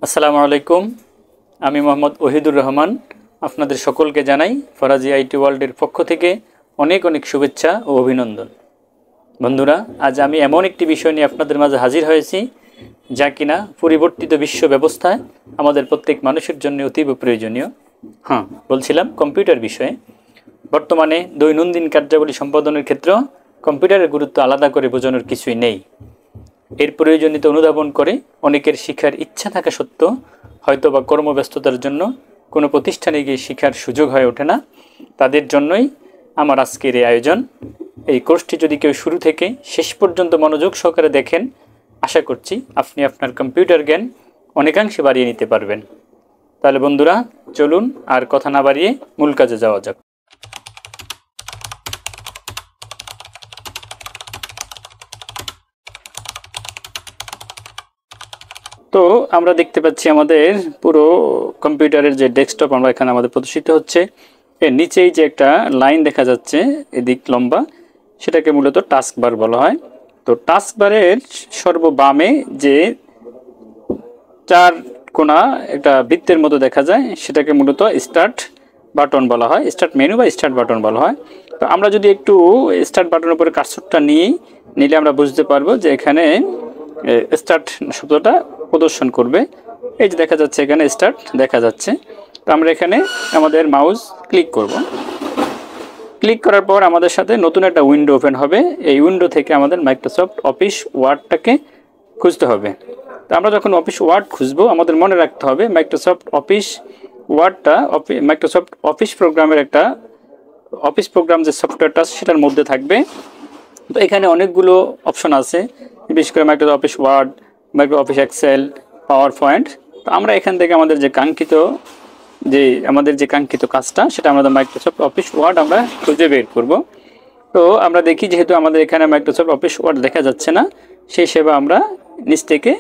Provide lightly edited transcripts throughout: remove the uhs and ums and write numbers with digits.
আসসালামু আলাইকুম। আমি মোহাম্মদ ওহিদুর রহমান। আপনাদের সকলকে জানাই ফরাজি আইটি ওয়ার্ল্ডের পক্ষ থেকে অনেক অনেক শুভেচ্ছা ও অভিনন্দন। বন্ধুরা, আজ আমি এমন একটি বিষয় নিয়ে আপনাদের মাঝে হাজির হয়েছি যা কিনা পরিবর্তিত বিশ্ব ব্যবস্থায় আমাদের প্রত্যেক মানুষের জন্য অতীব প্রয়োজনীয়। বলছিলাম কম্পিউটার বিষয়ে। বর্তমানে দৈনন্দিন কার্যাবলী সম্পাদনের ক্ষেত্রে কম্পিউটারের গুরুত্ব আলাদা করে বোঝানোর কিছুই নেই। এর প্রয়োজনীয়তা অনুধাবন করে অনেকের শিক্ষার ইচ্ছা থাকা সত্ত্বেও হয়তো বা কর্মব্যস্ততার জন্য কোনো প্রতিষ্ঠানে গিয়ে শিক্ষার সুযোগ হয়ে ওঠে না। তাদের জন্যই আমার আজকের এই আয়োজন। এই কোর্সটি যদি কেউ শুরু থেকে শেষ পর্যন্ত মনোযোগ সহকারে দেখেন, আশা করছি আপনি আপনার কম্পিউটার জ্ঞান অনেকাংশে বাড়িয়ে নিতে পারবেন। তাহলে বন্ধুরা, চলুন আর কথা না বাড়িয়ে মূল কাজে যাওয়া যাক। তো আমরা দেখতে পাচ্ছি আমাদের পুরো কম্পিউটারের যে ডেস্কটপ আমরা এখানে আমাদের প্রদর্শিত হচ্ছে। এর নিচেই যে একটা লাইন দেখা যাচ্ছে এদিক লম্বা, সেটাকে মূলত টাস্ক বার বলা হয়। তো টাস্ক বারের সর্ববামে যে চার কোণা একটা বৃত্তের মতো দেখা যায়, সেটাকে মূলত স্টার্ট বাটন বলা হয়, স্টার্ট মেনু বা স্টার্ট বাটন বলা হয়। তো আমরা যদি একটু স্টার্ট বাটনের উপরে কার্সরটা নিলে আমরা বুঝতে পারবো যে এখানে স্টার্ট শব্দটা প্রদর্শন করবে। এই যে দেখা যাচ্ছে এখানে স্টার্ট দেখা যাচ্ছে। তো আমরা এখানে আমাদের মাউস ক্লিক করব। ক্লিক করার পর আমাদের সাথে নতুন একটা উইন্ডো ওপেন হবে। এই উইন্ডো থেকে আমাদের মাইক্রোসফট অফিস ওয়ার্ডটাকে খুঁজতে হবে। তো আমরা যখন অফিস ওয়ার্ড খুঁজবো, আমাদের মনে রাখতে হবে মাইক্রোসফট অফিস ওয়ার্ডটা মাইক্রোসফট অফিস প্রোগ্রামের একটা অফিস প্রোগ্রাম যে সফটওয়্যারটা সেটার মধ্যে থাকবে। তো এখানে অনেকগুলো অপশন আছে, বিশেষ করে Microsoft office word, Microsoft office excel, PowerPoint. তো আমরা এখান থেকে আমাদের যে কাঙ্ক্ষিত কাজটা, সেটা আমাদের মাইক্রোসফট অফিস ওয়ার্ড আমরা খুঁজে বের করব। তো আমরা দেখি যেহেতু আমাদের এখানে মাইক্রোসফট অফিস ওয়ার্ড দেখা যাচ্ছে না, সেই সেবা আমরা নিচ থেকে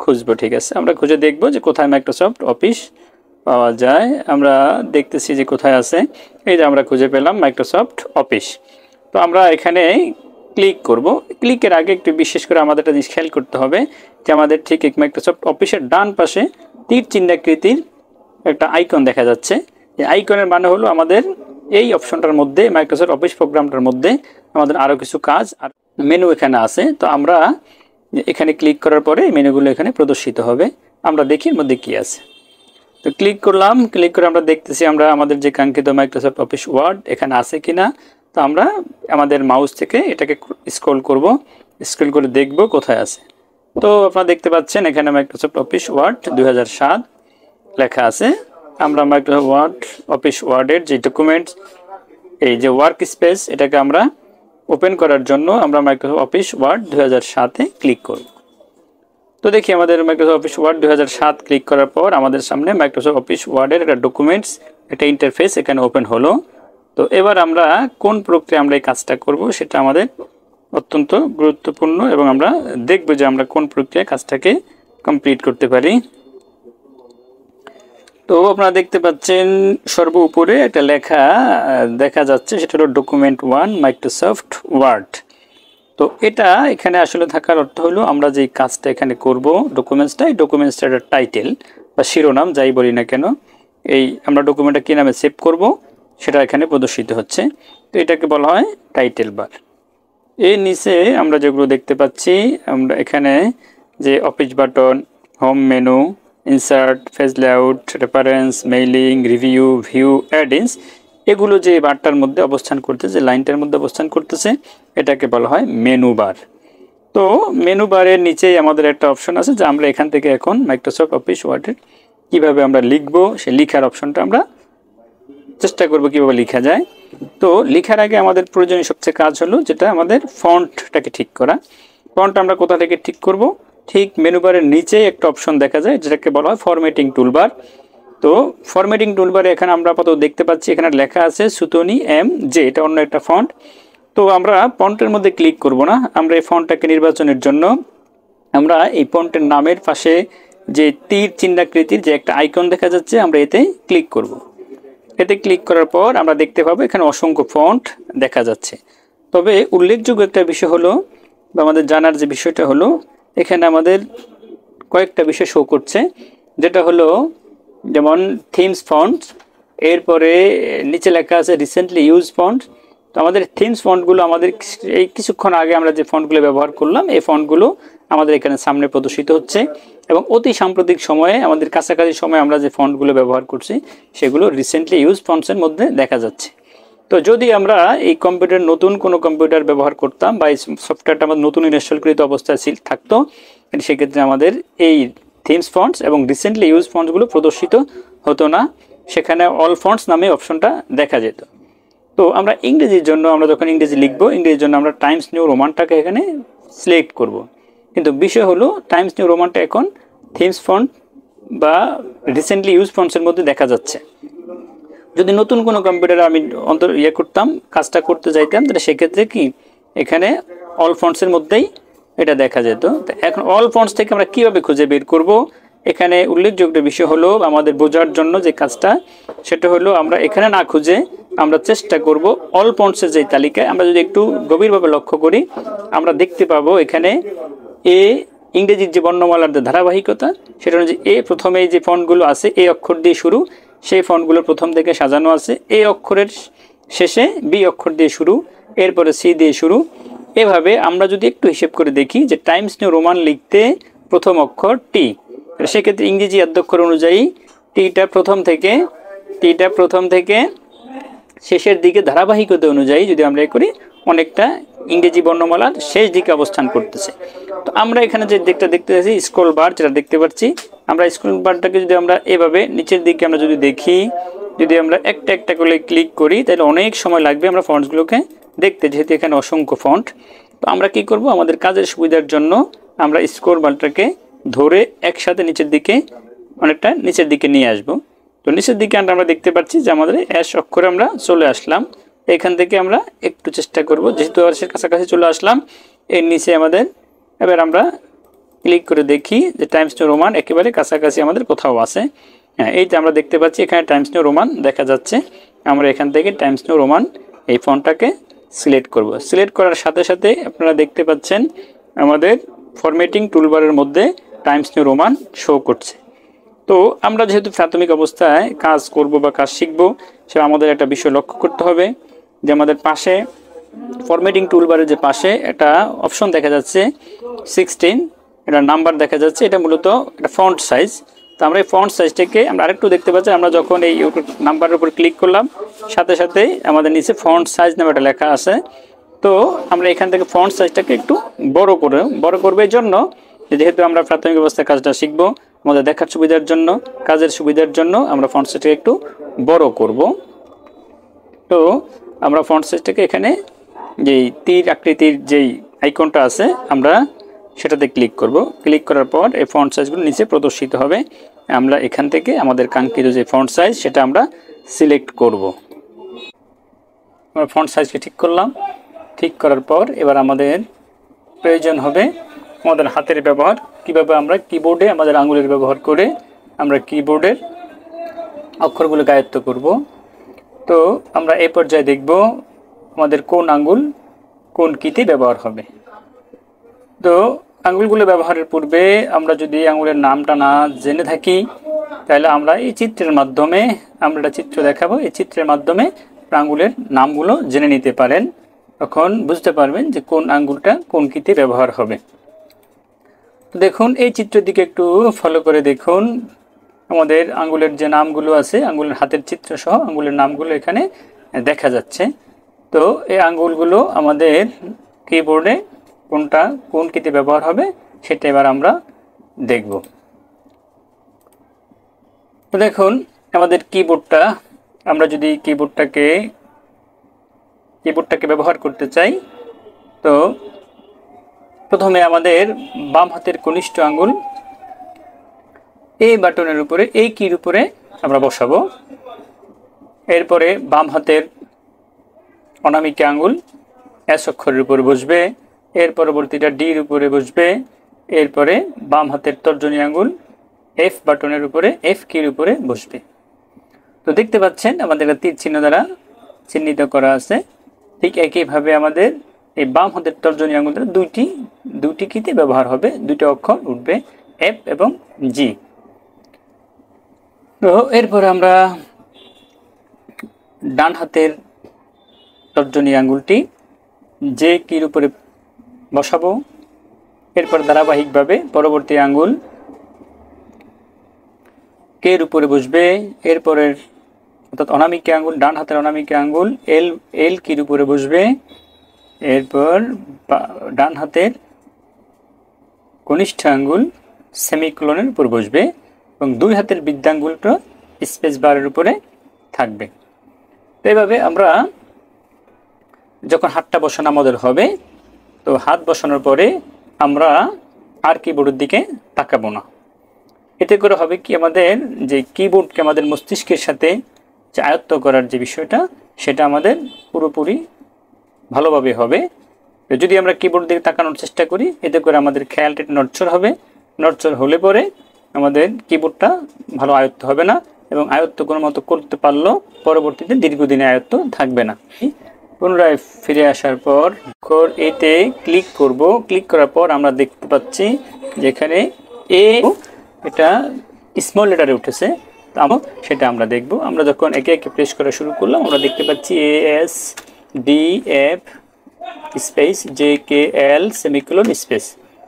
খুঁজবো। ঠিক আছে, আমরা খুঁজে দেখব যে কোথায় মাইক্রোসফট অফিস পাওয়া যায়। আমরা দেখতেছি যে কোথায় আছে। এই যে আমরা খুঁজে পেলাম মাইক্রোসফট অফিস। তো আমরা এখানে ক্লিক করব। ক্লিকের আগে একটু বিশেষ করে আমাদের একটা জিনিস খেয়াল করতে হবে যে আমাদের ঠিক মাইক্রোসফট অফিসের ডান পাশে তীর চিহ্নাকৃতির একটা আইকন দেখা যাচ্ছে। এই আইকনের মানে হলো আমাদের এই অপশনটার মধ্যে, মাইক্রোসফট অফিস প্রোগ্রামটার মধ্যে আমাদের আরও কিছু কাজ আর মেনু এখানে আছে। তো আমরা এখানে ক্লিক করার পরে মেনুগুলো এখানে প্রদর্শিত হবে। আমরা দেখি এর মধ্যে কী আছে। তো ক্লিক করলাম। ক্লিক করে আমরা দেখতেছি আমরা আমাদের যে কাঙ্ক্ষিত মাইক্রোসফট অফিস ওয়ার্ড এখানে আছে কিনা। তো আমরা আমাদের মাউস থেকে এটাকে স্ক্রল করব, স্ক্রল করে দেখব কোথায় আছে। তো আপনারা দেখতে পাচ্ছেন এখানে মাইক্রোসফট অফিস ওয়ার্ড 2007 লেখা আছে। আমরা মাইক্রোসফট অফিস ওয়ার্ডের যে ডকুমেন্টস, এই যে ওয়ার্ক স্পেস, এটাকে আমরা ওপেন করার জন্য আমরা মাইক্রোসফট অফিস ওয়ার্ড 2007-এ ক্লিক করব। তো দেখি আমাদের মাইক্রোসফট অফিস ওয়ার্ড 2007 ক্লিক করার পর আমাদের সামনে মাইক্রোসফট অফিস ওয়ার্ডের একটা ডকুমেন্টস, একটা ইন্টারফেস এখানে ওপেন হলো। তো এবার আমরা কোন প্রক্রিয়া আমরা এই কাজটা করব সেটা আমাদের অত্যন্ত গুরুত্বপূর্ণ, এবং আমরা দেখব যে আমরা কোন প্রক্রিয়ায় কাজটাকে কমপ্লিট করতে পারি। তো আপনারা দেখতে পাচ্ছেন সর্ব উপরে একটা লেখা দেখা যাচ্ছে, সেটা হলো ডকুমেন্ট 1 মাইক্রোসফট ওয়ার্ড। তো এটা এখানে আসলে থাকার অর্থ হলো আমরা যে কাজটা এখানে করব, এই ডকুমেন্টসটার একটা টাইটেল বা শিরোনাম যাই বলি না কেন, এই আমরা ডকুমেন্টটা কী নামে সেভ করব সেটা এখানে প্রদর্শিত হচ্ছে। তো এটাকে বলা হয় টাইটেল বার। এর নিচে আমরা যেগুলো দেখতে পাচ্ছি, আমরা এখানে যে office button, home menu, insert, page layout, reference, mailing, review, view, add-ins, এগুলো যে বারটার মধ্যে অবস্থান করতেছে, লাইনটার মধ্যে অবস্থান করতেছে, এটাকে বলা হয় মেনু বার। তো মেনু বারের নিচেই আমাদের একটা অপশন আছে যে আমরা এখান থেকে এখন মাইক্রোসফট অফিস ওয়ার্ডের কীভাবে আমরা লিখবো, সেই লিখার অপশনটা আমরা চেষ্টা করব কীভাবে লেখা যায়। তো লেখার আগে আমাদের প্রয়োজনীয় সবচেয়ে কাজ হলো যেটা আমাদের ফন্টটাকে ঠিক করা। ফন্ট আমরা কোথা থেকে ঠিক করব? ঠিক মেনু বারের নিচেই একটা অপশন দেখা যায় যেটাকে বলা হয় ফরম্যাটিং টুলবার। তো ফরম্যাটিং টুলবারে এখানে আমরা আপাতত দেখতে পাচ্ছি এখানে লেখা আছে সুতনি MJ, এটা অন্য একটা ফন্ট। তো আমরা ফন্টের মধ্যে ক্লিক করব না, আমরা এই ফন্টটাকে নির্বাচনের জন্য আমরা এই ফন্টের নামের পাশে যে তীর চিহ্নাকৃতির যে একটা আইকন দেখা যাচ্ছে, আমরা এতে ক্লিক করব। এতে ক্লিক করার পর আমরা দেখতে পাবো এখানে অসংখ্য ফন্ট দেখা যাচ্ছে। তবে উল্লেখযোগ্য একটা বিষয় হলো, বা আমাদের জানার যে বিষয়টা হলো, এখানে আমাদের কয়েকটা বিষয় শো করছে। যেটা হলো যেমন থিমস ফন্ট, এরপরে নিচে লেখা আছে রিসেন্টলি ইউজ ফন্ট। তো আমাদের থিমস ফন্টগুলো আমাদের এই কিছুক্ষণ আগে আমরা যে ফন্টগুলো ব্যবহার করলাম এই ফন্টগুলো আমাদের এখানে সামনে প্রদর্শিত হচ্ছে, এবং অতি সাম্প্রতিক সময়ে আমাদের কাছাকাছি সময়ে আমরা যে ফন্টগুলো ব্যবহার করছি সেগুলো রিসেন্টলি ইউজ ফন্টসের মধ্যে দেখা যাচ্ছে। তো যদি আমরা এই কম্পিউটার নতুন কোনো কম্পিউটার ব্যবহার করতাম বা এই সফটওয়্যারটা আমাদের নতুন ইনস্টলকৃত অবস্থায় থাকতো, সেক্ষেত্রে আমাদের এই থিমস ফন্টস এবং রিসেন্টলি ইউজ ফন্টসগুলো প্রদর্শিত হতো না, সেখানে অল ফন্টস নামে অপশনটা দেখা যেত। তো আমরা ইংরেজির জন্য আমরা যখন ইংরেজি লিখবো, ইংরেজির জন্য আমরা টাইমস নিউ রোমানটাকে এখানে সিলেক্ট করব। কিন্তু বিষয় হলো টাইমস নিউ রোমানটা এখন থিমস ফন্ট বা রিসেন্টলি ইউজ ফন্টসের মধ্যে দেখা যাচ্ছে। যদি নতুন কোনো কম্পিউটারে আমি করতাম, কাজটা করতে চাইতাম, তাহলে সেক্ষেত্রে কি এখানে অল ফন্টসের মধ্যেই এটা দেখা যেত। তো এখন অল ফন্টস থেকে আমরা কীভাবে খুঁজে বের করব, এখানে উল্লেখযোগ্য বিষয় হলো আমাদের বোঝার জন্য যে কাজটা, সেটা হলো আমরা এখানে না খুঁজে আমরা চেষ্টা করব অল ফন্টসের যে তালিকায় আমরা যদি একটু গভীরভাবে লক্ষ্য করি, আমরা দেখতে পাবো এখানে এ ইংরেজির যে বর্ণমালার যে ধারাবাহিকতা, সেটা হচ্ছে এ প্রথমে যে ফন্টগুলো আছে এ অক্ষর দিয়ে শুরু, সেই ফন্টগুলো প্রথম থেকে সাজানো আছে। এ অক্ষরের শেষে বি অক্ষর দিয়ে শুরু, এরপরে সি দিয়ে শুরু। এভাবে আমরা যদি একটু হিসেব করে দেখি যে টাইমস নিউ রোমান লিখতে প্রথম অক্ষর টি, সেক্ষেত্রে ইংরেজি অক্ষর অনুযায়ী টিটা প্রথম থেকে শেষের দিকে ধারাবাহিকতা অনুযায়ী যদি আমরা করি অনেকটা ইংরেজি বর্ণমালার শেষ দিকে অবস্থান করতেছে। তো আমরা এখানে যে দিকটা দেখতে পাচ্ছি স্ক্রল বার, যেটা দেখতে পাচ্ছি আমরা স্ক্রল বারটাকে যদি আমরা এভাবে নিচের দিকে আমরা যদি দেখি, যদি আমরা একটা একটা করে ক্লিক করি তাহলে অনেক সময় লাগবে আমরা ফন্টসগুলোকে দেখতে, যেহেতু এখানে অসংখ্য ফন্ট। তো আমরা কি করব, আমাদের কাজের সুবিধার জন্য আমরা স্ক্রল বারটাকে ধরে একসাথে নিচের দিকে অনেকটা নিচের দিকে নিয়ে আসব। তো নিচের দিকে আমরা দেখতে পাচ্ছি যে আমাদের অ্যাশ অক্ষরে আমরা চলে আসলাম। এখান থেকে আমরা একটু চেষ্টা করব, যেহেতু অ্যাশের কাছাকাছি চলে আসলাম, এর নিচে আমাদের এবার আমরা ক্লিক করে দেখি যে টাইমস নিউ রোমান একেবারে কাছাকাছি আমাদের কোথাও আছে। হ্যাঁ, এই যে আমরা দেখতে পাচ্ছি এখানে টাইমস নিউ রোমান দেখা যাচ্ছে। আমরা এখান থেকে টাইমস নিউ রোমান এই ফন্টটাকে সিলেক্ট করব। সিলেক্ট করার সাথে সাথে আপনারা দেখতে পাচ্ছেন আমাদের ফরম্যাটিং টুলবারের মধ্যে টাইমস নিউ রোমান শো করছে। তো আমরা যেহেতু প্রাথমিক অবস্থায় কাজ করব বা কাজ শিখব, সে আমাদের একটা বিষয় লক্ষ্য করতে হবে যে আমাদের পাশে ফরম্যাটিং টুলবারের যে পাশে একটা অপশন দেখা যাচ্ছে 16, এটা নাম্বার দেখা যাচ্ছে, এটা মূলত একটা ফন্ট সাইজ। তো আমরা এই ফন্ট সাইজটাকে আমরা আরেকটু দেখতে পাচ্ছি, আমরা যখন এই নাম্বারের উপর ক্লিক করলাম সাথে সাথে আমাদের নিচে ফন্ট সাইজ নামে একটা লেখা আছে। তো আমরা এখান থেকে ফন্ট সাইজটাকে একটু বড় করবে এই জন্য, যেহেতু আমরা প্রাথমিক অবস্থায় কাজটা শিখব, আমাদের দেখার সুবিধার জন্য, কাজের সুবিধার জন্য আমরা ফন্ট সাইজটাকে একটু বড় করব। তো আমরা ফন্ট সাইজটাকে এখানে যেই তীর আকৃতির যেই আইকনটা আছে আমরা সেটাতে ক্লিক করব। ক্লিক করার পর এই ফন্ট সাইজগুলো নিচে প্রদর্শিত হবে। আমরা এখান থেকে আমাদের কাঙ্ক্ষিত যে ফন্ট সাইজ সেটা আমরা সিলেক্ট করব। আমরা ফন্ট সাইজকে ঠিক করলাম। ঠিক করার পর এবার আমাদের প্রয়োজন হবে আমাদের হাতের ব্যবহার, কিভাবে আমরা কিবোর্ডে আমাদের আঙুলের ব্যবহার করে আমরা কিবোর্ডের অক্ষরগুলোকে আয়ত্ত করব। তো আমরা এই পর্যায়ে দেখব আমাদের কোন আঙ্গুল কোন কিতে ব্যবহার হবে। তো আঙ্গুলগুলো ব্যবহারের পূর্বে আমরা যদি আঙ্গুলের নামটা না জেনে থাকি, তাহলে আমরা এই চিত্রের মাধ্যমে আমরা একটা চিত্র দেখাবো, এই চিত্রের মাধ্যমে আঙ্গুলের নামগুলো জেনে নিতে পারেন, তখন বুঝতে পারবেন যে কোন আঙ্গুলটা কোন কিতে ব্যবহার হবে। তো দেখুন এই চিত্রের দিকে একটু ফলো করে দেখুন, আমাদের আঙ্গুলের যে নামগুলো আছে, আঙ্গুলের হাতের চিত্র সহ আঙ্গুলের নামগুলো এখানে দেখা যাচ্ছে। তো এই আঙ্গুলগুলো আমাদের কিবোর্ডে কোনটা কোন কিতে ব্যবহার হবে সেটা এবার আমরা দেখব। তো দেখুন আমাদের কিবোর্ডটা, আমরা যদি কিবোর্ডটাকে ব্যবহার করতে চাই, তো প্রথমে আমাদের বাম হাতের কনিষ্ঠ আঙ্গুল এই বাটনের উপরে, এই কির উপরে আমরা বসাবো। এরপরে বাম হাতের অনামিকা আঙ্গুল এস অক্ষরের উপরে বসবে, এর পরবর্তীটা ডির উপরে বসবে, এরপরে বাম হাতের তর্জনী আঙ্গুল এফ বাটনের উপরে, এফ কির উপরে বসবে। তো দেখতে পাচ্ছেন আমাদের তীর চিহ্ন দ্বারা চিহ্নিত করা আছে। ঠিক একইভাবে আমাদের এই বাম হাতের তর্জনী আঙ্গুল দ্বারা দুইটি কিতে ব্যবহার হবে, দুইটা অক্ষর উঠবে, এফ এবং জি। তো এরপরে আমরা ডান হাতের তর্জনী আঙ্গুলটি যে কির উপরে বসাবো, এরপর ধারাবাহিকভাবে পরবর্তী আঙ্গুল কের উপরে বসবে, এরপরের অর্থাৎ অনামিকা আঙ্গুল, ডান হাতের অনামিকা আঙ্গুল এল কির উপরে বসবে, এরপর ডান হাতের কনিষ্ঠ আঙ্গুল সেমিকোলনের উপর বসবে এবং দুই হাতের বৃদ্ধাঙ্গুলটা স্পেস বারের উপরে থাকবে। তো এইভাবে আমরা যখন হাতটা বসানো আমাদের হবে, তো হাত বসানোর পরে আমরা আর কিবোর্ডের দিকে তাকাবো না। এতে করে হবে কি, আমাদের যে কিবোর্ডকে আমাদের মস্তিষ্কের সাথে যে আয়ত্ত করার যে বিষয়টা, সেটা আমাদের পুরোপুরি ভালোভাবে হবে। যদি আমরা কিবোর্ড দিকে তাকানোর চেষ্টা করি, এতে করে আমাদের খেয়ালটা নড়চড় হবে। নড়চড় হলে পরে আমাদের কিবোর্ডটা ভালো আয়ত্ত হবে না, এবং আয়ত্ত কোনো মতো করতে পারলেও পরবর্তীতে দীর্ঘদিনে আয়ত্ত থাকবে না। পুনরায় ফিরে আসার পর এতে ক্লিক করব। ক্লিক করার পর আমরা দেখতে পাচ্ছি যেখানে এটা স্মল লেটারে উঠেছে, সেটা আমরা দেখব। আমরা যখন একে একে প্রেস করা শুরু করলাম, আমরা দেখতে পাচ্ছি ASDF space JKL semicolon space.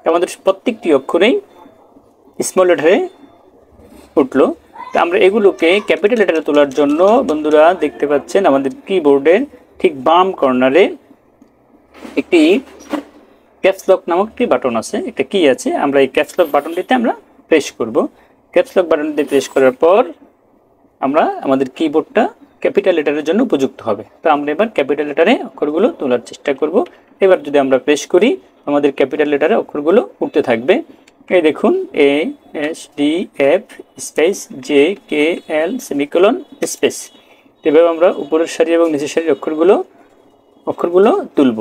আমাদের প্রত্যেকটি অক্ষরেই স্মল লেটারে উঠলো। তো আমরা এগুলোকে ক্যাপিটাল লেটারে তোলার জন্য বন্ধুরা দেখতে পাচ্ছেন আমাদের কিবোর্ডের ঠিক বাম কর্নারে একটি ক্যাপস লক নামক একটি বাটন আছে, একটা কি আছে। আমরা এই ক্যাপস লক বাটনটিতে আমরা প্রেস করব। ক্যাপস লক বাটনটিতে প্রেস করার পর আমরা আমাদের কিবোর্ডটা ক্যাপিটাল লেটারের জন্য উপযুক্ত হবে। তো আমরা এবার ক্যাপিটাল লেটারে অক্ষরগুলো তোলার চেষ্টা করব। এবার যদি আমরা প্রেস করি, আমাদের ক্যাপিটাল লেটারে অক্ষরগুলো উঠতে থাকবে। এই দেখুন ASDF space JKL semicolon space. এভাবে আমরা উপরের সারি এবং নিচের সারির অক্ষরগুলো তুলব।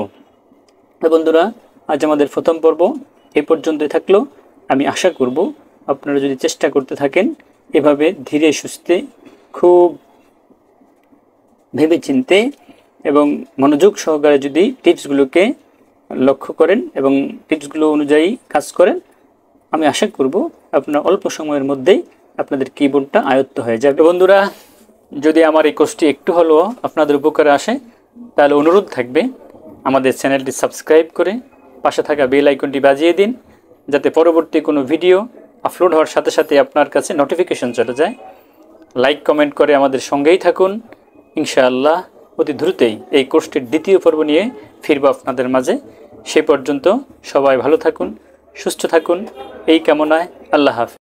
তো বন্ধুরা, আজ আমাদের প্রথম পর্ব এই পর্যন্তই থাকলো। আমি আশা করব আপনারা যদি চেষ্টা করতে থাকেন, এভাবে ধীরে সুস্থে খুব ভেবে চিনতে এবং মনোযোগ সহকারে যদি টিপসগুলোকে লক্ষ্য করেন এবং টিপসগুলো অনুযায়ী কাজ করেন, আমি আশা করব আপনার অল্প সময়ের মধ্যেই আপনাদের কিবোর্ডটা আয়ত্ত হয়ে যাবে। বন্ধুরা, যদি আমার এই কোর্সটি একটু হলেও আপনাদের উপকারে আসে, তাহলে অনুরোধ থাকবে আমাদের চ্যানেলটি সাবস্ক্রাইব করে পাশে থাকা বেল আইকনটি বাজিয়ে দিন, যাতে পরবর্তী কোনো ভিডিও আপলোড হওয়ার সাথে সাথে আপনার কাছে নোটিফিকেশন চলে যায়। লাইক কমেন্ট করে আমাদের সঙ্গেই থাকুন। ইনশাআল্লাহ অতি দ্রুতই এই কোর্সটির দ্বিতীয় পর্ব নিয়ে ফিরব আপনাদের মাঝে। সে পর্যন্ত সবাই ভালো থাকুন, সুস্থ থাকুন, এই কামনায় আল্লাহ হাফেজ।